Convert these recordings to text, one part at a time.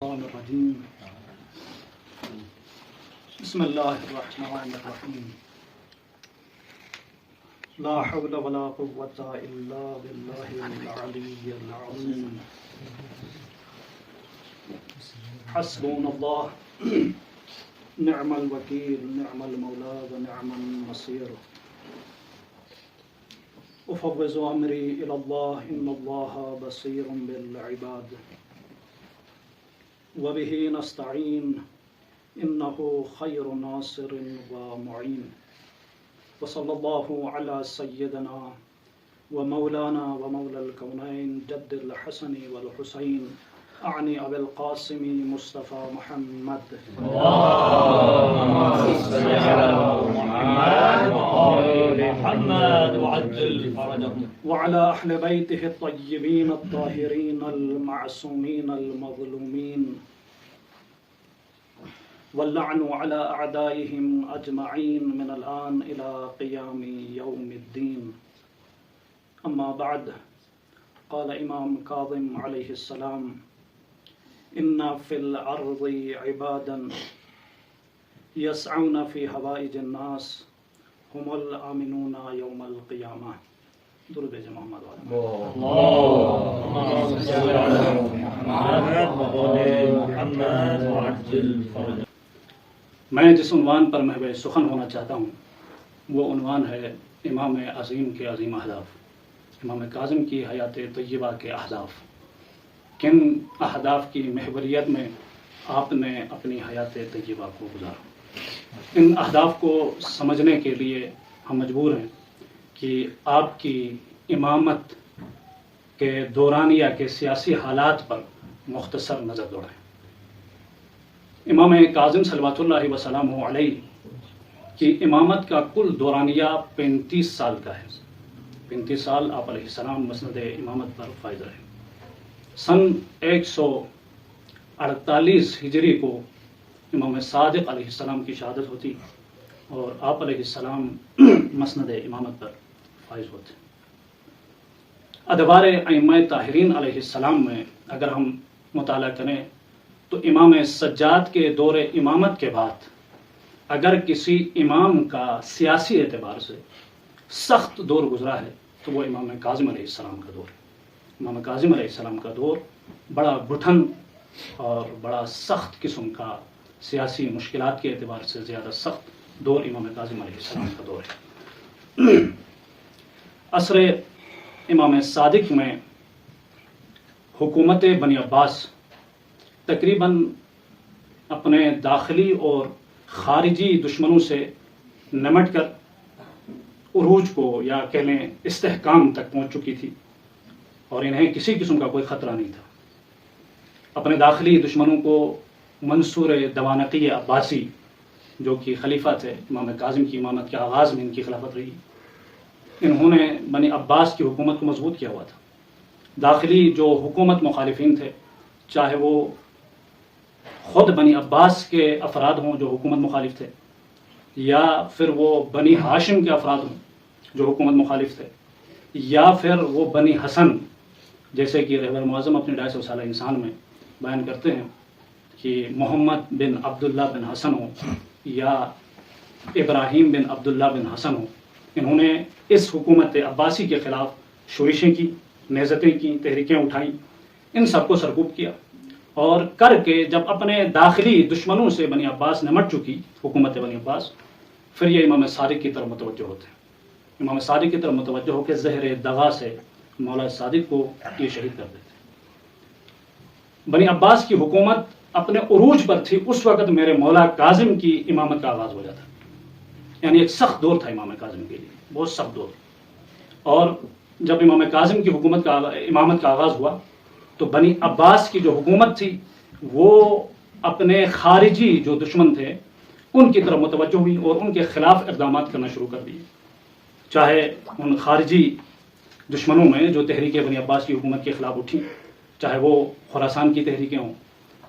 الرجيم بسم الله الرحمن الرحيم لا حول ولا قوة إلا بالله العلي العظيم حسبنا الله نعم الوكيل نعم المولى ونعم النصير أفوض أمري إلى الله إن الله بصير بالعباد وبه نستعين إنه خير ناصر ومعين وصلى الله على سيدنا ومولانا ومولى الكونين جد الحسن والحسين أعني أبي القاسم مصطفى محمد اللهم صل على محمد وآل محمد وعجل فرجهم وعلى أهل بيته الطيبين الطاهرين المعصومين المظلومين واللعن على أعدائهم أجمعين من الآن إلى قيام يوم الدين أما بعد قال إمام كاظم عليه السلام إن في الأرض عبادا يسعون في حوائج الناس هم الآمنون يوم القيامة درود محمد اللهم صل على محمد وآل محمد وعجل فرجهم. میں جس عنوان پر محو سخن ہونا چاہتا ہوں وہ عنوان ہے امام عظیم کے عظیم اہداف، امام کاظم کی حیات طیبہ کے اہداف. کن اہداف کی محوریت میں آپ نے اپنی حیات طیبہ کو گزارا. ان اہداف کو سمجھنے کے لیے ہم مجبور ہیں کہ آپ کی امامت کے دورانیہ کے سیاسی حالات پر مختصر نظر دوڑائیں. امام کاظم صلوات اللہ وسلامہ علیہ کی امامت کا کل دورانیہ 35 سال کا ہے. 35 سال آپ علیہ السلام مسند امامت پر فائز رہے. سن 148 ہجری کو امام صادق علیہ السلام کی شہادت ہوتی اور آپ علیہ السلام مسند امامت پر فائز ہوتے. ادوار ائمہ طاہرین علیہ السلام میں اگر ہم مطالعہ کریں تو امام سجاد کے دور امامت کے بعد اگر کسی امام کا سیاسی اعتبار سے سخت دور گزرا ہے تو وہ امام کاظم علیہ السلام کا دور ہے. امام کاظم علیہ السلام کا دور بڑا گٹھن اور بڑا سخت قسم کا سیاسی مشکلات کے اعتبار سے زیادہ سخت دور امام کاظم علیہ السلام کا دور ہے. عصر امام صادق میں حکومت بنی عباس تقریباً اپنے داخلی اور خارجی دشمنوں سے نمٹ کر عروج کو یا کہہ لیں استحکام تک پہنچ چکی تھی اور انہیں کسی قسم کا کوئی خطرہ نہیں تھا. اپنے داخلی دشمنوں کو منصور دوانقی عباسی جو کہ خلیفہ تھے امام کاظم کی امامت کے آغاز میں ان کی خلافت رہی، انہوں نے بنی عباس کی حکومت کو مضبوط کیا ہوا تھا. داخلی جو حکومت مخالفین تھے، چاہے وہ خود بنی عباس کے افراد ہوں جو حکومت مخالف تھے یا پھر وہ بنی ہاشم کے افراد ہوں جو حکومت مخالف تھے یا پھر وہ بنی حسن جیسے کہ رہبر معظم اپنے 250 سالہ انسان میں بیان کرتے ہیں کہ محمد بن عبداللہ بن حسن ہو یا ابراہیم بن عبداللہ بن حسن ہو، انہوں نے اس حکومت عباسی کے خلاف شورشیں کی، نہضتیں کی، تحریکیں اٹھائیں، ان سب کو سرکوب کیا اور کر کے جب اپنے داخلی دشمنوں سے بنی عباس نمٹ چکی حکومت بنی عباس، پھر یہ امام صادق کی طرف متوجہ ہوتے ہیں. امام صادق کی طرف متوجہ ہو کے زہر دغا سے مولا صادق کو یہ شہید کر دیتے. بنی عباس کی حکومت اپنے عروج پر تھی اس وقت میرے مولا کاظم کی امامت کا آغاز ہو جاتا، یعنی ایک سخت دور تھا امام کاظم کے لیے، بہت سخت دور. اور جب امام کاظم کی حکومت کا امامت کا آغاز ہوا تو بنی عباس کی جو حکومت تھی وہ اپنے خارجی جو دشمن تھے ان کی طرف متوجہ ہوئی اور ان کے خلاف اقدامات کرنا شروع کر دیے. چاہے ان خارجی دشمنوں میں جو تحریکیں بنی عباس کی حکومت کے خلاف اٹھیں، چاہے وہ خراسان کی تحریکیں ہوں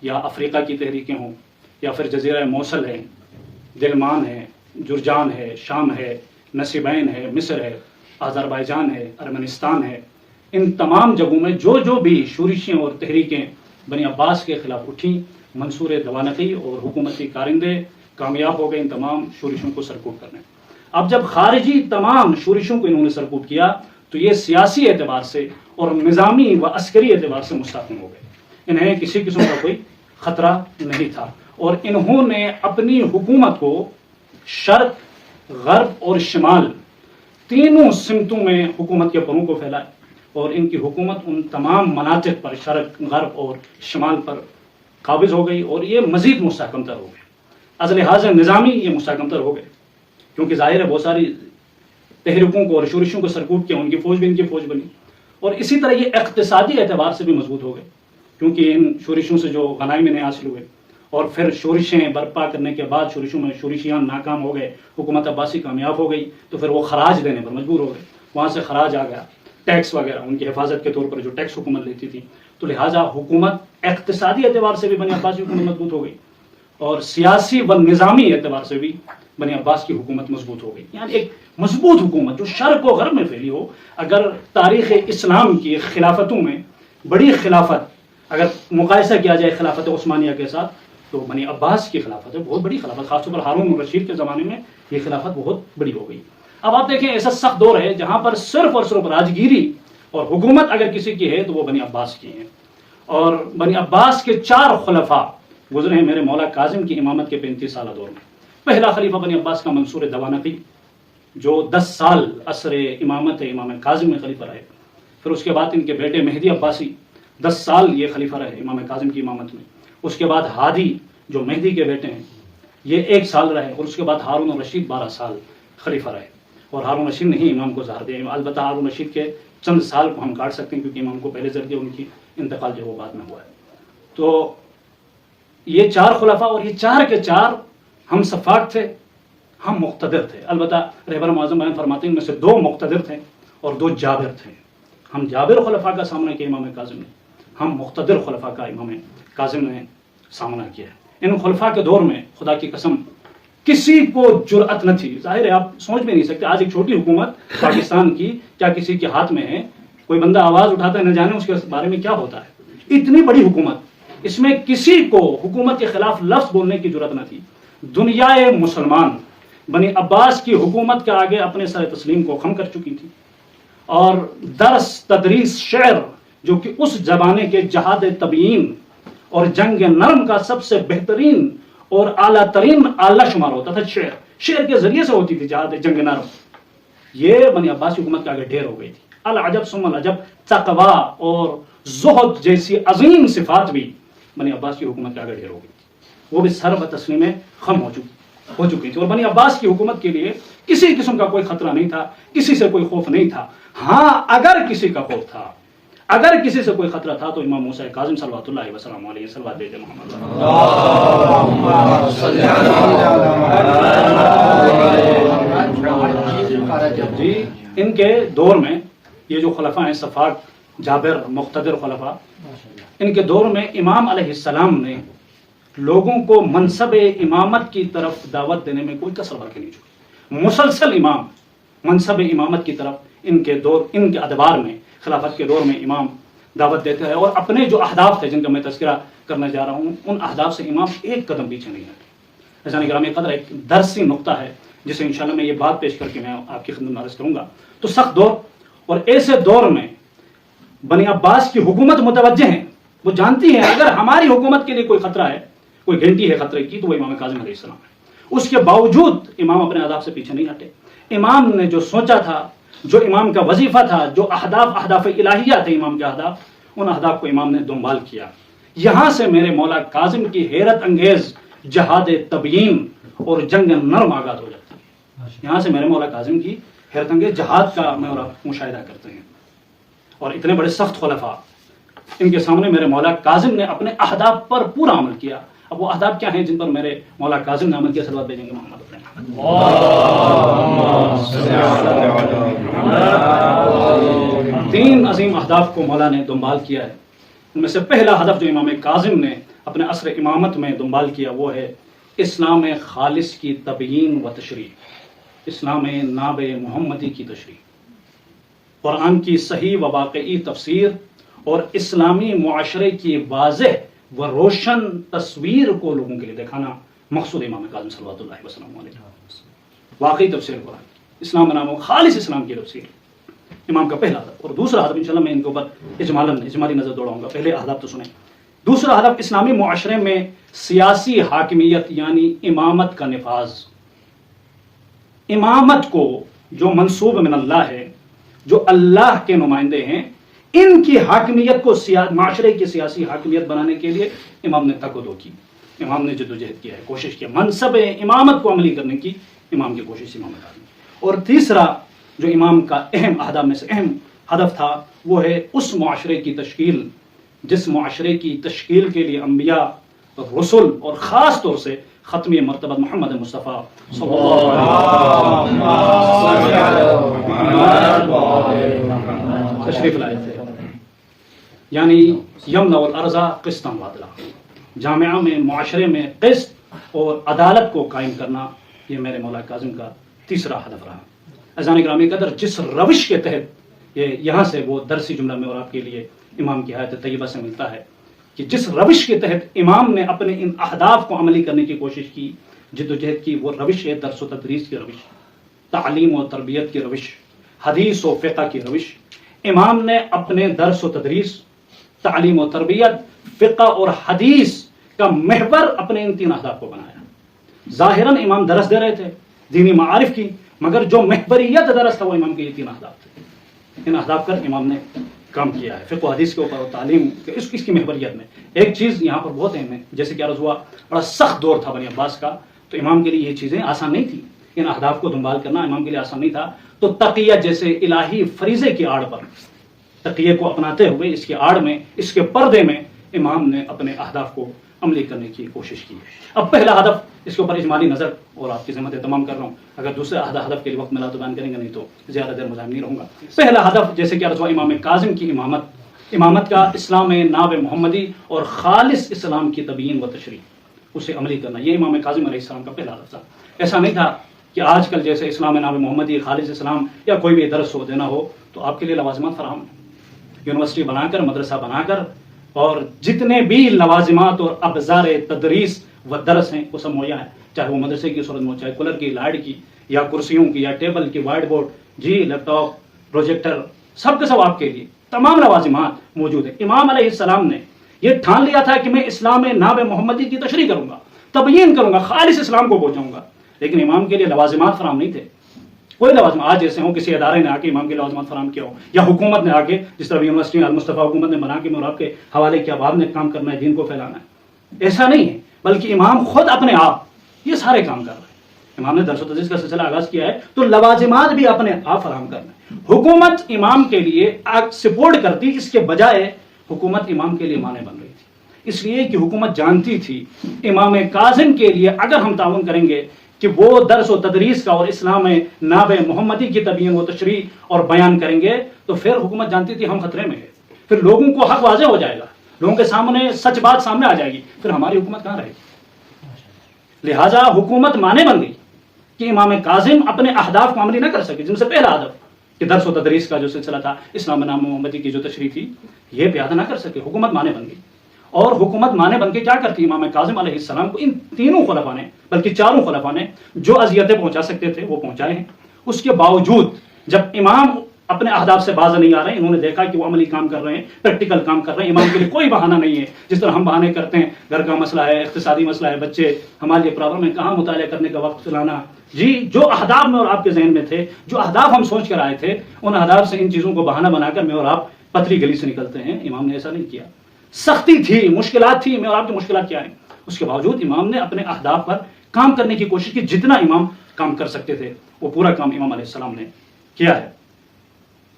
یا افریقہ کی تحریکیں ہوں یا پھر جزیرہ موصل ہے، دلمان ہے، جرجان ہے، شام ہے، نصیبین ہے، مصر ہے، آذربائیجان ہے، ارمنستان ہے، ان تمام جگہوں میں جو بھی شورشیں اور تحریکیں بنی عباس کے خلاف اٹھیں، منصور دوانقی اور حکومتی کارندے کامیاب ہو گئے ان تمام شورشوں کو سرکوب کرنے۔ اب جب خارجی تمام شورشوں کو انہوں نے سرکوب کیا تو یہ سیاسی اعتبار سے اور نظامی و عسکری اعتبار سے مستحکم ہو گئے، انہیں کسی قسم کا کوئی خطرہ نہیں تھا، اور انہوں نے اپنی حکومت کو شرق، غرب اور شمال تینوں سمتوں میں حکومت کے پروں کو پھیلائے، اور ان کی حکومت ان تمام مناطق پر، شرق، غرب اور شمال پر قابض ہو گئی، اور یہ مزید مستحکم تر ہو گئے۔ از لحاظ نظامی یہ مستحکم تر ہو گئے، کیونکہ ظاہر ہے بہت ساری تحریکوں کو اور شورشوں کو سرکوب کیا، ان کی فوج بھی ان کی فوج بنی، اور اسی طرح یہ اقتصادی اعتبار سے بھی مضبوط ہو گئے، کیونکہ ان شورشوں سے جو غنائم انہیں حاصل ہوئے، اور پھر شورشیں برپا کرنے کے بعد شورشوں میں شورشیان ناکام ہو گئے، حکومت عباسی کامیاب ہو گئی، تو پھر وہ خراج دینے پر مجبور ہو گئے، وہاں سے خراج آ گیا، ٹیکس وغیرہ ان کی حفاظت کے طور پر جو ٹیکس حکومت لیتی تھی، تو لہٰذا حکومت اقتصادی اعتبار سے بھی بنی عباسی حکومت مضبوط ہو گئی، اور سیاسی و نظامی اعتبار سے بھی بنی عباس کی حکومت مضبوط ہو گئی۔ یعنی ایک مضبوط حکومت جو شرق و غرب میں پھیلی ہو۔ اگر تاریخ اسلام کی خلافتوں میں بڑی خلافت اگر مقایسہ کیا جائے خلافت عثمانیہ کے ساتھ، تو بنی عباس کی خلافت ہے بہت بڑی خلافت، خاص طور پر ہارون الرشید کے زمانے میں یہ خلافت بہت بڑی ہو گئی۔ اب آپ دیکھیں ایسا سخت دور ہے جہاں پر صرف اور صرف راجگیری اور حکومت اگر کسی کی ہے تو وہ بنی عباس کی ہے، اور بنی عباس کے 4 خلفاء گزرے ہیں میرے مولا کاظم کی امامت کے 35 سالہ دور میں۔ پہلا خلیفہ بنی عباس کا منصور دوانقی، جو 10 سال عصر امامت امام کاظم میں خلیفہ رہے، پھر اس کے بعد ان کے بیٹے مہدی عباسی 10 سال یہ خلیفہ رہے امام کاظم کی امامت میں، اس کے بعد ہادی جو مہدی کے بیٹے ہیں یہ 1 سال رہے، اور اس کے بعد ہارون الرشید 12 سال خلیفہ رہے، اور ہارون رشید نے ہی امام کو زہر دیا۔ البتہ ہارون رشید کے چند سال کو ہم کاٹ سکتے ہیں کیونکہ امام کو پہلے زہر دیا، ان کی انتقال جو وہ بعد میں ہوا ہے۔ تو یہ 4 خلفاء، اور یہ 4 کے 4 ہم صفاق تھے، ہم مقتدر تھے۔ البتہ رہبر معظم بیان فرماتے ہیں ان میں سے 2 مقتدر تھے اور 2 جابر تھے۔ ہم جابر خلفاء کا سامنا کیا امام کاظم نے، ہم مقتدر خلفاء کا امام کاظم نے سامنا کیا ہے۔ ان خلفاء کے دور میں خدا کی قسم کسی کو جرأت نہ تھی، ظاہر ہے آپ سوچ بھی نہیں سکتے آج ایک چھوٹی حکومت پاکستان کی کیا کسی کے ہاتھ میں ہے، کوئی بندہ آواز اٹھاتا ہے نہ جانے اس کے بارے میں کیا ہوتا ہے۔ اتنی بڑی حکومت، اس میں کسی کو حکومت کے خلاف لفظ بولنے کی جرأت نہ تھی۔ دنیا مسلمان بنی عباس کی حکومت کے آگے اپنے سر تسلیم کو خم کر چکی تھی، اور درس تدریس شعر جو کہ اس زمانے کے جہاد تبیین اور جنگ نرم کا سب سے بہترین اور اعلیٰ ترین آلہ شمار ہوتا تھا، شعر کے ذریعے سے ہوتی تھی جہاد جنگ نرم، یہ بنی عباس کی حکومت کے آگے ڈھیر ہو گئی تھی۔ العجب ثم العجب، تقویٰ اور زہد جیسی عظیم صفات بھی بنی عباس کی حکومت کے آگے ڈھیر ہو گئی تھی، وہ بھی سر بتسلیم خم ہو چکی تھی، اور بنی عباس کی حکومت کے لیے کسی قسم کا کوئی خطرہ نہیں تھا، کسی سے کوئی خوف نہیں تھا۔ ہاں اگر کسی کا خوف تھا، اگر کسی سے کوئی خطرہ تھا تو امام موسیٰ کاظم صلوات اللہ وسلم علیہ صلوات بھیجے محمد جی۔ ان کے دور میں یہ جو خلفاء ہیں صفاق، جابر، مقتدر خلفاء، ان کے دور میں امام علیہ السلام نے لوگوں کو منصب امامت کی طرف دعوت دینے میں کوئی کسر باقی نہیں چھوڑی۔ مسلسل امام منصب امامت کی طرف ان کے ادوار میں، خلافت کے دور میں امام دعوت دیتے ہیں، اور اپنے جو اہداف تھے جن کا میں تذکرہ کرنا جا رہا ہوں ان اہداف سے امام ایک قدم پیچھے نہیں ہٹے۔ عزیزان گرامی قدر، ایک درسی نقطہ ہے جسے انشاءاللہ میں یہ بات پیش کر کے میں آپ کی خدمت میں عرض کروں گا۔ تو سخت دور، اور ایسے دور میں بنی عباس کی حکومت متوجہ ہیں، وہ جانتی ہے اگر ہماری حکومت کے لیے کوئی خطرہ ہے، کوئی گھنٹی ہے خطرے کی، تو وہ امام کاظم علیہ السلام ہے۔ اس کے باوجود امام اپنے اہداف سے پیچھے نہیں ہٹے۔ امام نے جو سوچا تھا، جو امام کا وظیفہ تھا، جو اہداف الہیہ تھے امام کے اہداف، ان اہداف کو امام نے دنبال کیا۔ یہاں سے میرے مولا کاظم کی حیرت انگیز جہاد تبیین اور جنگ نرم آغاز ہو جاتا ہے۔ یہاں سے میرے مولا کاظم کی حیرت انگیز جہاد کا میں اور آپ مشاہدہ کرتے ہیں، اور اتنے بڑے سخت خلفاء، ان کے سامنے میرے مولا کاظم نے اپنے اہداف پر پورا عمل کیا۔ اب وہ اہداف کیا ہیں جن پر میرے مولا کاظم نے عمل کیا؟ صلوات بھیجیں گے محمد۔ تین عظیم اہداف کو مولا نے دنبال کیا ہے۔ ان میں سے پہلا ہدف جو امام کاظم نے اپنے عصر امامت میں دنبال کیا وہ ہے اسلام خالص کی تبیین و تشریح، اسلام ناب محمدی کی تشریح، قرآن کی صحیح و واقعی تفسیر، اور اسلامی معاشرے کی واضح و روشن تصویر کو لوگوں کے لیے دکھانا مقصود امام کاظم صلوات اللہ وسلم علیہ واقعی تفسیر قرآن اسلام نام خالص اسلام کی تفسیر امام کا پہلا ہدف. اور دوسرا ہدف انشاءاللہ میں ان کے اوپر اجمالی نظر دوڑاؤں گا. پہلے ہدف تو سنیں. دوسرا ہدف اسلامی معاشرے میں سیاسی حاکمیت یعنی امامت کا نفاذ. امامت کو جو منصوب من اللہ ہے، جو اللہ کے نمائندے ہیں، ان کی حاکمیت کو معاشرے کی سیاسی حاکمیت بنانے کے لیے امام نے تک و دو کی، امام نے جدوجہد کیا ہے، کوشش کیا. منصب امامت کو عملی کرنے کی امام کی کوشش امامت آدمی. اور تیسرا جو امام کا اہم اہداف میں سے اہم ہدف تھا وہ ہے اس معاشرے کی تشکیل جس معاشرے کی تشکیل کے لیے انبیاء، رسل اور خاص طور سے ختمی مرتبہ محمد مصطفیٰ صلی اللہ علیہ وسلم تشریف لائے تھے. یعنی یمنع الارض قسطا وعدلا، جامعہ میں معاشرے میں قسط اور عدالت کو قائم کرنا، یہ میرے مولا کاظم کا تیسرا ہدف رہا. اذان گرامی قدر، جس روش کے تحت یہاں سے وہ درسی جملہ میں اور آپ کے لیے امام کی حیات طیبہ سے ملتا ہے کہ جس روش کے تحت امام نے اپنے ان اہداف کو عملی کرنے کی کوشش کی، جدوجہد کی، وہ روش ہے درس و تدریس کی روش، تعلیم و تربیت کی روش، حدیث و فقہ کی روش. امام نے اپنے درس و تدریس، تعلیم و تربیت، فقہ اور حدیث کا محور اپنے ان تین اہداف کو بنایا. ظاہراً امام درس دے رہے تھے دینی معارف کی، مگر جو محوریت درس تھا وہ امام کے یہ تین اہداف تھے. ان اہداف پر امام نے کام کیا ہے، فقہ و حدیث کے اوپر اور تعلیم اس کی محوریت میں. ایک چیز یہاں پر بہت اہم ہے، جیسے کہ عرض ہوا بڑا سخت دور تھا بنی عباس کا، تو امام کے لیے یہ چیزیں آسان نہیں تھی. ان اہداف کو دنبال کرنا امام کے لیے آسان نہیں تھا. تو تقیہ جیسے الہی فریضے کی آڑ پر، تقیہ کو اپناتے ہوئے اس کے آڑ میں، اس کے پردے میں امام نے اپنے اہداف کو عملی کرنے کی کوشش کی. اب پہلا ہدف، اس کے اوپر اجمالی نظر اور آپ کی ذمت تمام کر رہا ہوں، اگر دوسرے ہدف کے لیے وقت ملا تو بیان کریں گے، نہیں تو زیادہ دیر مزاحم نہیں رہوں گا. پہلا ہدف جیسے کہ عرض ہوا امام کاظم کی امامت کا اسلام ناب محمدی اور خالص اسلام کی تبیین و تشریح، اسے عملی کرنا، یہ امام کاظم علیہ السلام کا پہلا ہدف تھا. ایسا نہیں تھا کہ آج کل جیسے اسلام ناب محمدی، خالص اسلام یا کوئی بھی درس ہو دینا ہو تو آپ کے لیے لوازمات فراہم ہیں. یونیورسٹی بنا کر، مدرسہ بنا کر، اور جتنے بھی لوازمات اور ابزار تدریس و درس ہیں وہ سب مہیا ہیں، چاہے وہ مدرسے کی صورت میں ہو، چاہے کولر کی، لائٹ کی، یا کرسیوں کی، یا ٹیبل کی، وائٹ بورڈ، لیپ ٹاپ، پروجیکٹر، سب کے سب آپ کے لیے تمام لوازمات موجود ہیں. امام علیہ السلام نے یہ ٹھان لیا تھا کہ میں اسلام ناب محمدی کی تشریح کروں گا، تبیین کروں گا، خالص اسلام کو پہنچاؤں گا. لیکن امام کے لیے لوازمات فراہم نہیں تھے. کوئی لوازم آج جیسے ہوں کسی ادارے نے آ کے امام کے لوازمات فراہم کیا ہو، یا حکومت نے آ کے، جس طرح یونیورسٹی المصطفیٰ حکومت نے بنا کے اور آپ کے حوالے کیا، آپ نے کام کرنا ہے، دین کو پھیلانا ہے. ایسا نہیں ہے، بلکہ امام خود اپنے آپ یہ سارے کام کر رہے ہیں. امام نے درس و تدریس کا سلسلہ آغاز کیا ہے تو لوازمات بھی اپنے آپ فراہم کرنا ہے. حکومت امام کے لیے سپورٹ کرتی، اس کے بجائے حکومت امام کے لیے مانے بن رہی تھی. اس لیے کہ حکومت جانتی تھی امام کاظم کے لیے اگر ہم تعاون کریں گے کہ وہ درس و تدریس کا اور اسلام ناب محمدی کی تبیین و تشریح اور بیان کریں گے، تو پھر حکومت جانتی تھی ہم خطرے میں ہیں، پھر لوگوں کو حق واضح ہو جائے گا، لوگوں کے سامنے سچ بات سامنے آ جائے گی، پھر ہماری حکومت کہاں رہے گی. لہٰذا حکومت مانے بن گئی کہ امام کاظم اپنے اہداف کو عملی نہ کر سکے، جن سے پہلا ہدف کہ درس و تدریس کا جو سلسلہ تھا، اسلام نام محمدی کی جو تشریح تھی، یہ پیادہ نہ کر سکے. حکومت مانے بن گئی. اور حکومت مانے بن کے کیا کرتی؟ امام کاظم علیہ السلام کو ان تینوں خلفاء نے، بلکہ چاروں خلفاء نے جو اذیتیں پہنچا سکتے تھے وہ پہنچائے ہیں. اس کے باوجود جب امام اپنے اہداف سے باز نہیں آ رہے ہیں، انہوں نے دیکھا کہ وہ عملی کام کر رہے ہیں، پریکٹیکل کام کر رہے ہیں، امام کے لیے کوئی بہانہ نہیں ہے. جس طرح ہم بہانے کرتے ہیں، گھر کا مسئلہ ہے، اقتصادی مسئلہ ہے، بچے ہمارے لیے پرابلم ہے، کہاں مطالعہ کرنے کا وقت لانا. جو اہداف میں اور آپ کے ذہن میں تھے، جو اہداف ہم سوچ کر آئے تھے، ان اہداف سے ان چیزوں کو بہانہ بنا کر میں اور آپ پتلی گلی سے نکلتے ہیں. امام نے ایسا نہیں کیا. سختی تھی، مشکلات تھی، میں اور آپ کی مشکلات کیا ہیں، اس کے باوجود امام نے اپنے اہداف پر کام کرنے کی کوشش کی. جتنا امام کام کر سکتے تھے وہ پورا کام امام علیہ السلام نے کیا ہے.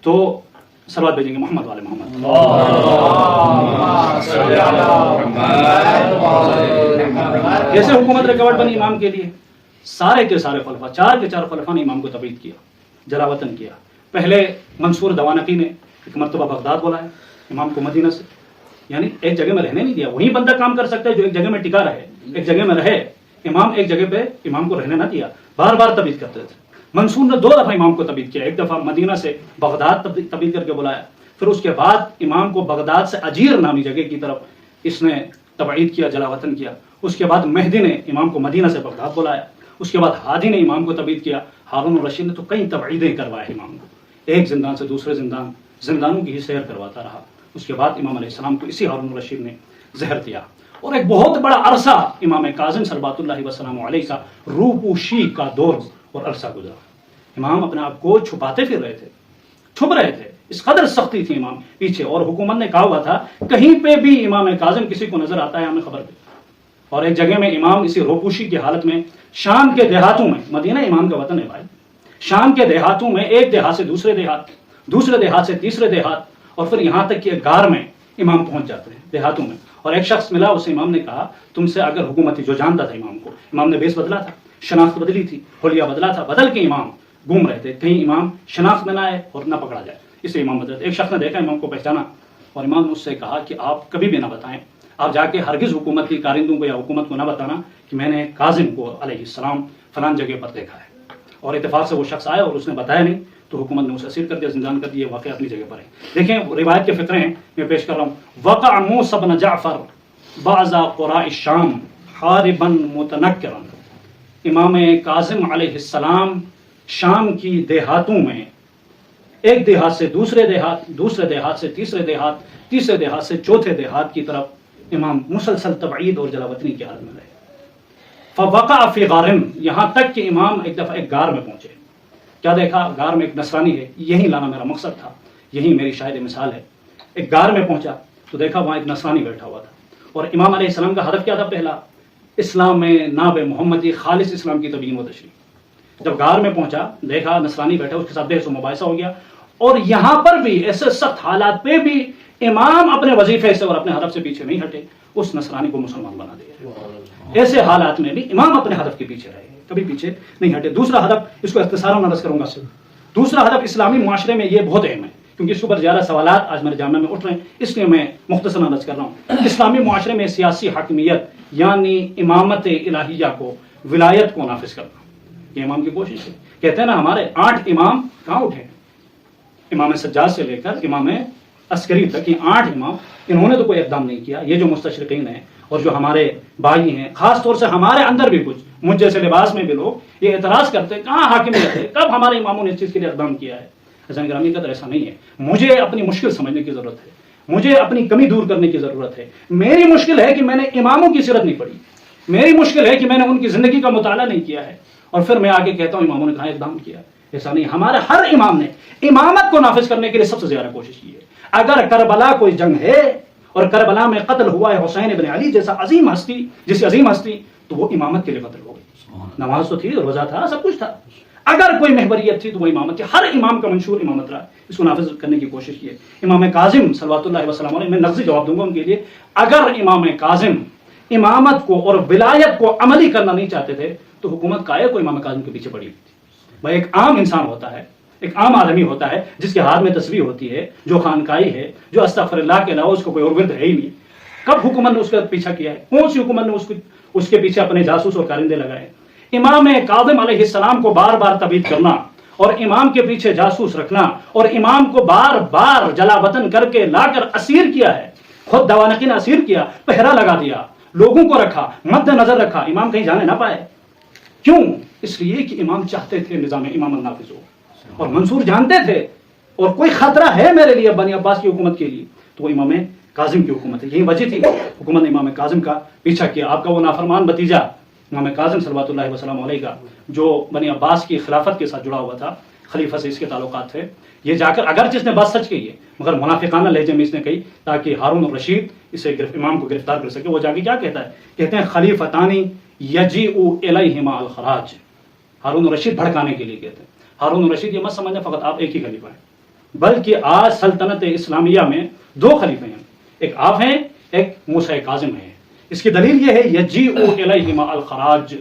تو صلوات بھیجیں گے محمد والے محمد. جیسے حکومت رکاوٹ بنی امام کے لیے، سارے کے سارے خلفاء، چار کے چار خلفاء نے امام کو تبعید کیا، جلاوطن کیا. پہلے منصور دوانقی نے ایک مرتبہ بغداد بلایا امام کو مدینہ سے، یعنی ایک جگہ میں رہنے نہیں دیا. وہیں بندہ کام کر سکتا ہے جو ایک جگہ میں ٹکا رہے، ایک جگہ میں رہے. امام ایک جگہ پہ امام کو رہنے نہ دیا، بار بار تبعید کرتے تھے. منصور نے 2 دفعہ امام کو تبعید کیا، ایک دفعہ مدینہ سے بغداد تبعید کر کے بلایا، پھر اس کے بعد امام کو بغداد سے اجیر نامی جگہ کی طرف اس نے تبعید کیا، جلا وطن کیا. اس کے بعد مہدی نے امام کو مدینہ سے بغداد بلایا. اس کے بعد ہادی نے امام کو تبعید کیا. ہارون الرشید نے تو کئی تبعیدیں کروائے امام کو، ایک زندان سے دوسرے زندان، زندانوں کی ہی سیر کرواتا رہا. اس کے بعد امام علیہ السلام کو اسی ہارون الرشید نے زہر دیا، اور ایک بہت بڑا عرصہ امام کاظم صلوات اللہ وسلم علیہ کا روپوشی کا دور اور عرصہ گزرا. امام اپنے آپ کو چھپاتے پھر رہے تھے، چھپ رہے تھے، اس قدر سختی تھی امام پیچھے. اور حکومت نے کہا ہوا تھا کہیں پہ بھی امام کاظم کسی کو نظر آتا ہے ہمیں خبر دے. اور ایک جگہ میں امام اسی روپوشی کی حالت میں شام کے دیہاتوں میں، مدینہ امام کا وطن ہے بھائی، شام کے دیہاتوں میں ایک دیہات سے دوسرے دیہات، دوسرے دیہات سے تیسرے دیہات، اور پھر یہاں تک کہ ایک غار میں امام پہنچ جاتے ہیں دیہاتوں میں. اور ایک شخص ملا، اسے امام نے کہا تم سے اگر حکومت تھی، جو جانتا تھا امام کو، امام نے بیس بدلا تھا، شناخت بدلی تھی، حلیہ بدلا تھا، بدل کے امام گھوم رہے تھے، کہیں امام شناخت میں نہ آئے اور نہ پکڑا جائے، اسے امام بدلتے. ایک شخص نے دیکھا امام کو پہچانا، اور امام نے اس سے کہا کہ آپ کبھی بھی نہ بتائیں، آپ جا کے ہرگز حکومت کی کارندوں کو یا حکومت کو نہ بتانا کہ میں نے کاظم کو علیہ السلام فلان جگہ پر دیکھا ہے. اور اتفاق سے وہ شخص آیا اور اس نے بتایا نہیں، تو حکومت نے اسے اسیر کر دیا، زندان کر دیا. واقعہ اپنی جگہ پر ہے. دیکھیں روایت کے فقرے ہیں، میں پیش کر رہا ہوں. وقع موسیٰ بن جعفر بعض قراء الشام حاربا متنکرا. امام کاظم علیہ السلام شام کی دیہاتوں میں ایک دیہات سے دوسرے دیہات، دوسرے دیہات سے تیسرے دیہات، تیسرے دیہات سے چوتھے دیہات کی طرف امام مسلسل تبعید اور جلا وطنی کی حالت میں رہے. فوقع فی غار، یہاں تک کہ امام ایک دفعہ ایک غار میں پہنچے. کیا دیکھا؟ غار میں ایک نصرانی ہے، یہی لانا میرا مقصد تھا، یہی میری شاید مثال ہے. ایک غار میں پہنچا تو دیکھا وہاں ایک نصرانی بیٹھا ہوا تھا. اور امام علیہ السلام کا ہدف کیا تھا؟ پہلا اسلام میں ناب محمدی، خالص اسلام کی تبیین و تشریح. جب غار میں پہنچا دیکھا نصرانی بیٹھا، اس کے ساتھ بحث و مباحثہ ہو گیا. اور یہاں پر بھی ایسے سخت حالات پہ بھی امام اپنے وظیفے سے اور اپنے ہدف سے پیچھے نہیں ہٹے، اس نصرانی کو مسلمان بنا دیا. ایسے حالات میں بھی امام اپنے ہدف کے پیچھے رہے، کبھی پیچھے نہیں ہٹے. دوسرا ہدف، اس کو اختصاراً عرض کروں گا، دوسرا ہدف اسلامی معاشرے میں یہ بہت اہم ہے، کیونکہ اس کے اوپر زیادہ سوالات آج میرے جامعہ میں اٹھ رہے ہیں، اس لیے میں مختصراً عرض کر رہا ہوں. اسلامی معاشرے میں سیاسی حاکمیت یعنی امامت الہیہ کو، ولایت کو نافذ کرنا، یہ امام کی کوشش ہے. کہتے ہیں نا ہمارے 8 امام کہاں اٹھے، امام سجاد سے لے کر امام عسکری تک، یہ 8 امام، انہوں نے تو کوئی اقدام نہیں کیا. یہ جو مستشرقین ہیں اور جو ہمارے بھائی ہیں، خاص طور سے ہمارے اندر بھی کچھ مجھ جیسے لباس میں بھی لوگ یہ اعتراض کرتے ہیں کہاں حاکمیت ہے، کب ہمارے اماموں نے اس چیز کے لیے اقدام کیا ہے. حسین گرامی قدر ایسا نہیں ہے. مجھے اپنی مشکل سمجھنے کی ضرورت ہے، مجھے اپنی کمی دور کرنے کی ضرورت ہے. میری مشکل ہے کہ میں نے اماموں کی سیرت نہیں پڑھی، میری مشکل ہے کہ میں نے ان کی زندگی کا مطالعہ نہیں کیا ہے، اور پھر میں آگے کہتا ہوں اماموں نے کہاں اقدام کیا. ایسا نہیں، ہمارے ہر امام نے امامت کو نافذ کرنے کے لیے سب سے زیادہ کوشش کی ہے. اگر کربلا کوئی جنگ ہے اور کربلا میں قتل ہوا ہے حسین ابن علی جیسا عظیم ہستی، جیسی عظیم ہستی، تو وہ امامت کے لیے قتل ہو گئی. نماز تو تھی، روزہ تھا، سب کچھ تھا. اگر کوئی محوریت تھی تو وہ امامت تھی. ہر امام کا منشور امامت رہا، اس کو نافذ کرنے کی کوشش کی ہے. امام کاظم صلوات اللہ وسلم علیہ، میں لفظی جواب دوں گا ان کے لیے، اگر امام کاظم امامت کو اور ولایت کو عملی کرنا نہیں چاہتے تھے تو حکومت کا کو امام کاظم کے پیچھے پڑی ہوئی تھی. بھائی ایک عام انسان ہوتا ہے، ایک عام آدمی ہوتا ہے جس کے ہاتھ میں تصویر ہوتی ہے، جو خانقاہی ہے، جو استغفر اللہ کے علاوہ اس کو کوئی اور ورد ہے ہی نہیں. کب حکومت نے اس کا پیچھا کیا ہے؟ کون سی حکومت نے اس کے پیچھے اپنے جاسوس اور کارندے لگائے؟ امام کاظم علیہ السلام کو بار بار تبعید کرنا اور امام کے پیچھے جاسوس رکھنا اور امام کو بار بار جلا وطن کر کے لا کر اسیر کیا ہے. خود دوانقین اسیر کیا، پہرا لگا دیا، لوگوں کو رکھا، مد نظر رکھا، امام کہیں جانے نہ پائے. کیوں؟ اس لیے کہ امام چاہتے تھے نظام امام نافذ ہو، اور منصور جانتے تھے اور کوئی خطرہ ہے میرے لیے بنی عباس کی حکومت کے لیے تو وہ امام کاظم کی حکومت ہے. یہی وجہ تھی حکومت نے امام کاظم کا پیچھا کیا. آپ کا وہ نافرمان بتیجا امام کاظم صلوات اللہ وسلم علیہ کا، جو بنی عباس کی خلافت کے ساتھ جڑا ہوا تھا، خلیفہ سے اس کے تعلقات تھے، یہ جا کر اگرچہ اس نے بات سچ کہی ہے مگر منافقانہ لہجے میں اس نے کہی تاکہ ہارون الرشید اسے امام کو گرفتار کر سکے. وہ جا کے کیا کہتا ہے؟ کہتے ہیں خلیفتانی یجیء الیہما الخراج. ہارون الرشید بھڑکانے کے لیے کہتے ہیں. ہارون الرشید یہ مت سمجھنا فقط آپ ایک ہی خلیفہ ہیں، بلکہ آج سلطنت اسلامیہ میں 2 خلیفے ہیں، ایک آپ ہیں، ایک موسیٰ کاظم ہیں. اس کی دلیل یہ ہے یجیء الیہما الخراج،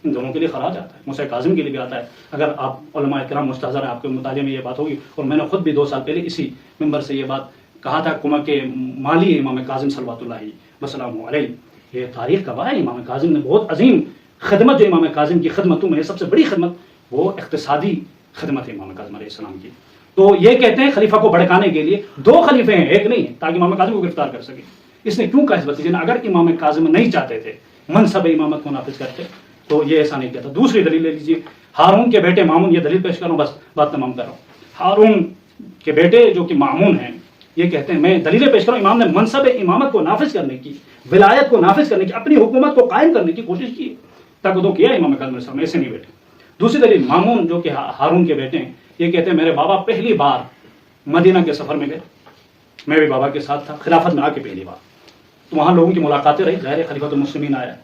ان دونوں کے لیے خراج آتا ہے، موسیٰ کاظم کے لیے بھی آتا ہے. اگر آپ علماء کرام مستحضر ہیں، آپ کے مطالعے میں یہ بات ہوگی، اور میں نے خود بھی 2 سال پہلے اسی ممبر سے یہ بات کہا تھا، کمک مالی امام کاظم صلوات اللہ وسلم علیہ. یہ تاریخ گواہ ہے، امام کاظم نے بہت عظیم خدمت، جو امام کاظم کی خدمتوں میں سب سے بڑی خدمت وہ اقتصادی خدمت ہے امام کاظم علیہ السلام کی. تو یہ کہتے ہیں خلیفہ کو بھڑکانے کے لیے 2 خلیفے ہیں، ایک نہیں ہے، تاکہ امام کاظم کو گرفتار کر سکے. اس نے کیوں کہا اس بھتیجے نے؟ اگر امام کاظم نہیں چاہتے تھے منصب امامت کو نافذ کرتے تو یہ ایسا نہیں کیا تھا. دوسری دلیل لے لیجیے، ہارون کے بیٹے مامون، یہ دلیل پیش کر رہا ہوں، بس بات تمام کر رہا ہوں. ہارون کے بیٹے جو کہ مامون ہیں یہ کہتے ہیں، میں دلیلیں پیش کر رہا ہوں، امام نے منصب امامت کو نافذ کرنے کی، ولایت کو نافذ کرنے کی، اپنی حکومت کو قائم کرنے کی کوشش کی، تقدو کیا امام کاظم علیہ السلام، ایسے نہیں بیٹھے. دوسری دلیل، مامون جو کہ ہارون کے بیٹے ہیں یہ کہتے ہیں میرے بابا پہلی بار مدینہ کے سفر میں گئے، میں بھی بابا کے ساتھ تھا، خلافت میں آ کے پہلی بار، تو وہاں لوگوں کی ملاقاتیں رہی، ظاہر خلیفۃ المسلمین آیا،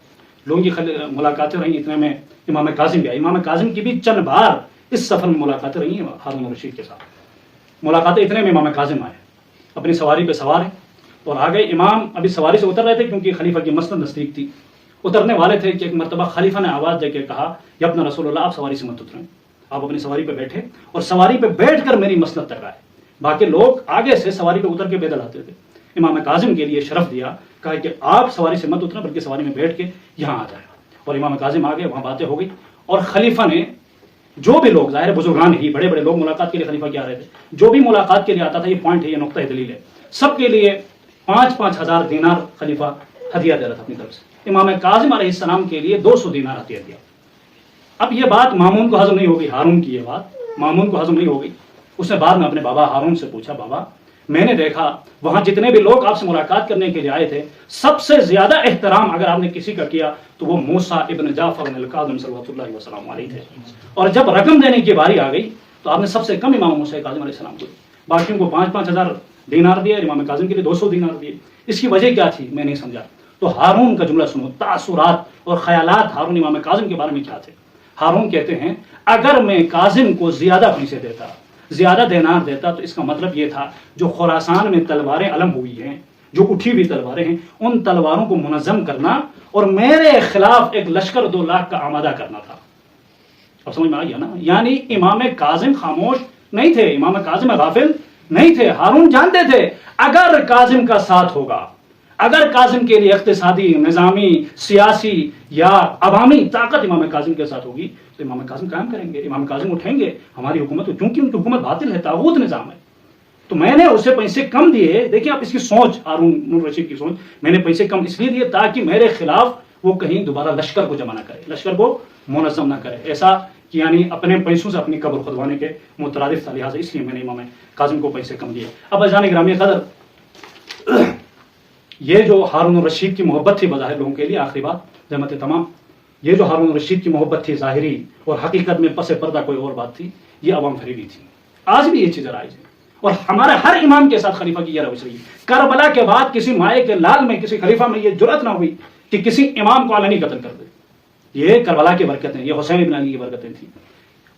لوگوں کی ملاقاتیں رہیں، اتنے میں امام کاظم بھی آئے. امام کاظم کی بھی چند بار اس سفر میں ملاقاتیں رہی ہیں ہارون رشید کے ساتھ. ملاقاتیں اتنے میں امام کاظم آئے، اپنی سواری پہ سوار ہیں اور آگے امام ابھی سواری سے اتر رہے تھے کیونکہ خلیفہ کی مسند نزدیک تھی، اترنے والے تھے کہ ایک مرتبہ خلیفہ نے آواز دے کے کہا یا اپنا رسول اللہ آپ سواری سے مت اتریں، آپ اپنی سواری پہ بیٹھے اور سواری پہ بیٹھ کر میری مسند تک آئے. باقی لوگ آگے سے سواری پہ اتر کے پیدل آتے تھے. امام کاظم کے لیے شرف دیا، کہا کہ آپ سواری سے مت اتریں بلکہ سواری میں بیٹھ کے یہاں آ جائیں. اور امام کاظم آ گئے، وہاں باتیں ہو گئی اور خلیفہ نے جو بھی لوگ، ظاہر بزرگان ہی، بڑے بڑے لوگ ملاقات کے لیے خلیفہ کے آ رہے تھے، جو بھی ملاقات کے لیے آتا تھا، یہ پوائنٹ ہے، یہ نقطہ دلیل ہے، سب کے لیے 5,000 5,000 دینار خلیفہ ہدیہ دے رہا تھا اپنی طرف سے. امام کاظم علیہ السلام کے لیے 200 دینار ہدیہ دیا. اب یہ بات مامون کو ہضم نہیں ہوگی، ہارون کی یہ بات مامون کو ہضم نہیں ہوگی. اس نے بعد میں اپنے بابا ہارون سے پوچھا، بابا میں نے دیکھا وہاں جتنے بھی لوگ آپ سے ملاقات کرنے کے لیے آئے تھے سب سے زیادہ احترام اگر آپ نے کسی کا کیا تو وہ موسیٰ ابن جعفر الکاظم صلوات اللہ وسلم علیہ تھے، اور جب رقم دینے کی باری آ گئی تو آپ نے سب سے کم امام موسیٰ کاظم علیہ السلام کو دی، باقیوں کو 5,000 دینار دیے، امام کاظم کے لیے 200 دینار دیے. اس کی وجہ کیا تھی میں نہیں سمجھا. تو ہارون کا جملہ سنو، تاثرات اور خیالات ہارون امام کاظم کے بارے میں کیا تھے. ہارون کہتے ہیں اگر میں کاظم کو زیادہ پیسے دیتا، زیادہ دینار دیتا تو اس کا مطلب یہ تھا جو خراسان میں تلواریں علم ہوئی ہیں، جو اٹھی ہوئی تلواریں ہیں، ان تلواروں کو منظم کرنا اور میرے خلاف ایک لشکر 2 لاکھ کا آمادہ کرنا تھا. اب سمجھ میں آ گیا نا؟ یعنی امام کاظم خاموش نہیں تھے، امام کاظم غافل نہیں تھے. ہارون جانتے تھے اگر کاظم کا ساتھ ہوگا، اگر کاظم کے لیے اقتصادی، نظامی، سیاسی یا عوامی طاقت امام کاظم کے ساتھ ہوگی تو امام کاظم قائم کریں گے، امام کاظم اٹھیں گے ہماری حکومت کو، کیونکہ ان کی حکومت باطل ہے، طاغوت نظام ہے. تو میں نے اسے پیسے کم دیے. دیکھیں آپ اس کی سوچ، ہارون رشید کی سوچ، میں نے پیسے کم اس لیے دیے تاکہ میرے خلاف وہ کہیں دوبارہ لشکر کو جمع نہ کرے، لشکر کو منظم نہ کرے. ایسا کہ یعنی اپنے پیسوں سے اپنی قبر کھدوانے کے مترادف تھا، لہٰذا اس لیے میں نے امام کاظم کو پیسے کم دیے. اب عزیزان گرامی قدر، یہ جو ہارون رشید کی محبت تھی بظاہر لوگوں کے لیے، آخری بات رحمت تمام، یہ جو ہارون رشید کی محبت تھی ظاہری اور حقیقت میں پس پردہ کوئی اور بات تھی، یہ عوام فریبی تھی. آج بھی یہ چیز رائج ہے اور ہمارے ہر امام کے ساتھ خلیفہ کی یہ روش رہی. کربلا کے بعد کسی مائع کے لال میں، کسی خلیفہ میں یہ جرأت نہ ہوئی کہ کسی امام کو علنی قتل کر دے. یہ کربلا کی برکتیں، یہ حسین ابن علی کی برکتیں تھیں.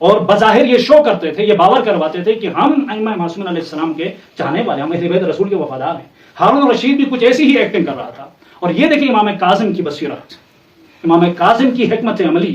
اور بظاہر یہ شو کرتے تھے، یہ باور کرواتے تھے کہ ہم ائمہ معصومین علیہ السلام کے چاہنے والے، ہم اہل بیت رسول کے وفادار ہیں. ہارون رشید بھی کچھ ایسی ہی ایکٹنگ کر رہا تھا. اور یہ دیکھیں امام کاظم کی بصیرت، امام کاظم کی حکمت عملی،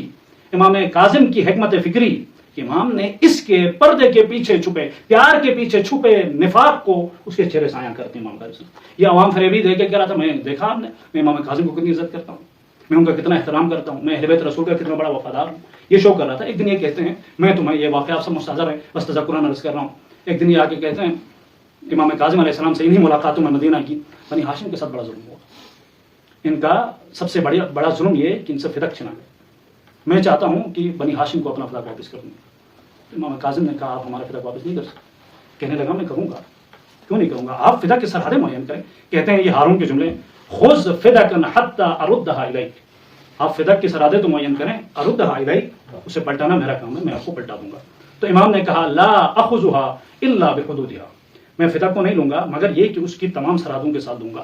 امام کاظم کی حکمت فکری. امام نے اس کے پردے کے پیچھے چھپے، پیار کے پیچھے چھپے نفاق کو اس کے چہرے سایہ کرتے ہیں. امام کاظم یہ عوام فریبی دے کے کہہ رہا تھا، میں دیکھا آپ نے، میں امام کاظم کو کتنی عزت کرتا ہوں، میں ان کا کتنا احترام کرتا ہوں، میں اہل بیت رسول کا کتنا بڑا وفادار ہوں. یہ شو کر رہا تھا. ایک دن یہ کہتے ہیں، میں تمہیں یہ واقعہ آپ سے مستحضر ہے، بس تذکرہ عرض کر رہا ہوں. ایک دن یہ آ کے کہتے ہیں امام کاظم علیہ السلام سے انہی ملاقاتوں میں مدینہ کی، بنی ہاشم کے ساتھ بڑا ظلم ہوا. ان کا سب سے بڑا ظلم یہ کہ ان سے فدق چھنا گیا. میں چاہتا ہوں کہ بنی ہاشم کو اپنا فدق واپس کر دوں. امام کاظم نے کہا آپ ہمارا فدق واپس نہیں کر سکتے. کہنے لگا میں کروں گا. کیوں نہیں کروں گا؟ آپ فدق کی سرحدیں معین کریں. کہتے ہیں یہ ہارون کے جملے، خذ فدقا حتی اردها الیک، آپ فدق کی سرحدیں تو معین کریں، اردها الیک، اسے پلٹانا میرا کام ہے، میں آپ کو پلٹا دوں گا. تو امام نے کہا لا اخذها الا بحدودها، میں فدق کو نہیں لوں گا مگر یہ کہ اس کی تمام سرحدوں کے ساتھ دوں گا،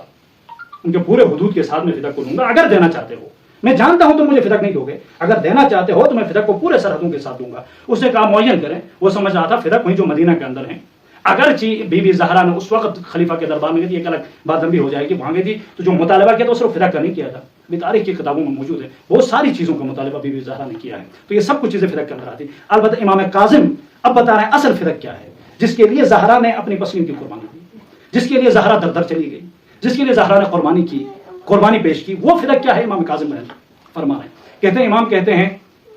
ان کے پورے حدود کے ساتھ میں فدق کو دوں گا. اگر دینا چاہتے ہو، میں جانتا ہوں تو مجھے فدق نہیں دو گے، اگر دینا چاہتے ہو تو میں فدق کو پورے سرحدوں کے ساتھ دوں گا. اس نے کہا معین کریں. وہ سمجھ رہا تھا فدق وہیں جو مدینہ کے اندر ہیں. اگرچہ بی بی زہرا نے اس وقت خلیفہ کے دربار میں گئی تھی، ایک الگ بات لمبی ہو جائے گی، وہاں گئی تھی تو جو مطالبہ کیا تھا وہ صرف فدق کا نہیں کیا تھا. بھی تاریخ کی کتابوں میں موجود ہے، بہت ساری چیزوں کا مطالبہ بی بی زہرا نے کیا ہے. تو یہ سب کچھ چیزیں فدق کے اندر آتی. البتہ امام کاظم اب بتا رہے ہیں اصل فدق کیا ہے، جس کے لیے زہرا نے اپنی پسند کی قربانی دی، جس کے لیے زہرا در در چلی گئی، جس کے لیے زہرا نے قربانی پیش کی. وہ فدق کیا ہے امام کاظم نے فرما رہے ہیں. کہتے ہیں امام کہتے ہیں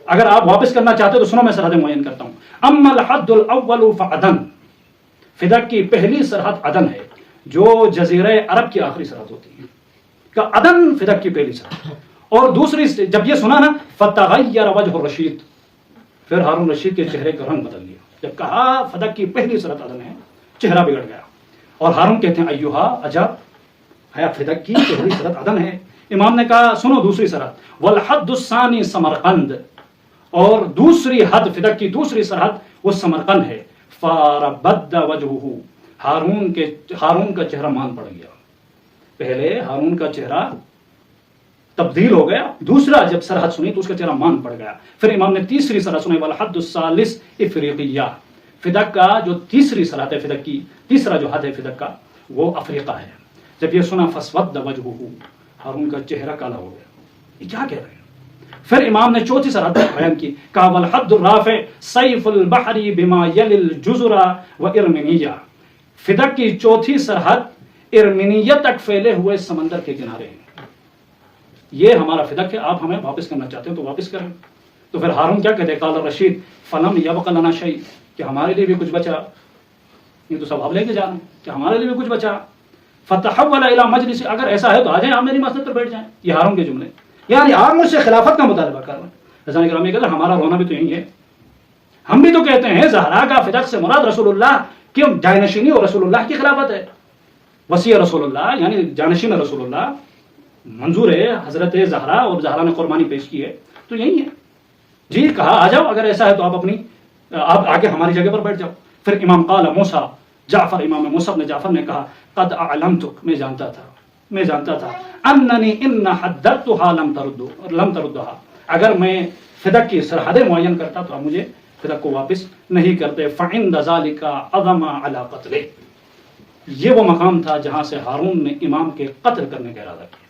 اگر آپ واپس کرنا چاہتے ہو تو سنو میں سرحدیں معین کرتا ہوں. اما الحد الاول فعدن، فدق کی پہلی سرحد عدن ہے جو جزیرہ عرب کی آخری سرحد ہوتی ہے. کا عدن فدق کی پہلی سرحد. اور دوسری جب یہ سنا نا فتغیر وجہ رشید، پھر ہارون رشید کے چہرے کا رنگ بدل گیا. جب کہا فدق کی پہلی سرحد عدن ہے، چہرہ بگڑ گیا. اور ہارون کہتے ہیں ایوہا عجب ہے، فدق کی پہلی سرحد عدن ہے. امام نے کہا سنو دوسری سرحد والحد الثانی سمرقند، اور دوسری حد فدق کی دوسری سرحد وہ سمرقند ہے. فاربد وجہہ، ہارون کا چہرہ مان پڑ گیا. پہلے ہارون کا چہرہ تبدیل ہو گیا، دوسرا جب سرحد سنی تو اس کا چہرہ مان پڑ گیا. پھر امام نے تیسری سرحد سنی والحد الثالث افریقیہ، فدق کا جو تیسری سرحد ہے، فدق کی تیسرا جو حد ہے فدق کا وہ افریقہ ہے. جب یہ سنا فسود وجہہ، ہارون کا چہرہ کالا ہو گیا. یہ کیا کہہ رہے ہیں؟ پھر امام نے چوتھی سرحد بیان کی، کہا والحد الرافع سیف البحر بما یل الجزر و ارمینیہ، فدق کی چوتھی سرحد ارمینیہ تک پھیلے ہوئے سمندر کے کنارے ہیں. یہ ہمارا فدق ہے، آپ ہمیں واپس کرنا چاہتے ہیں تو واپس کریں. تو پھر ہارون کیا کہتے ہیں؟ قال رشید فلم یبق لنا شیء، کہ ہمارے لیے بھی کچھ بچا. یہ تو سب آپ لے کے جا رہے ہیں کہ ہمارے لیے بھی کچھ بچا. فتحول الی مجلس، اگر ایسا ہے تو آ جائیں، آپ میری مسجد پر بیٹھ جائیں. یہ ہارون کے جملے، یعنی آپ مجھ سے خلافت کا مطالبہ کر رہے ہیں. حضرت گرامی کہتے ہیں ہمارا رونا بھی تو یہی ہے. ہم بھی تو کہتے ہیں زہرا کا فدق سے مراد رسول اللہ کی جانشینی اور رسول اللہ کی خلافت ہے. وصی رسول اللہ یعنی جانشین رسول اللہ منظور ہے حضرت زہرا، اور زہرا نے قربانی پیش کی ہے تو یہی ہے. جی کہا آ جاؤ، اگر ایسا ہے تو آپ آگے ہماری جگہ پر بیٹھ جاؤ. پھر امام قال موسیٰ جعفر، امام موسیٰ نے جعفر نے کہا قد اعلمتک، میں جانتا تھا اننی ان حددتها لم تردها، اگر میں فدق کی سرحدیں معین کرتا تو آپ مجھے فدق کو واپس نہیں کرتے. فعند ذلك عظم على قتله، یہ وہ مقام تھا جہاں سے ہارون نے امام کے قتل کرنے کا ارادہ کیا.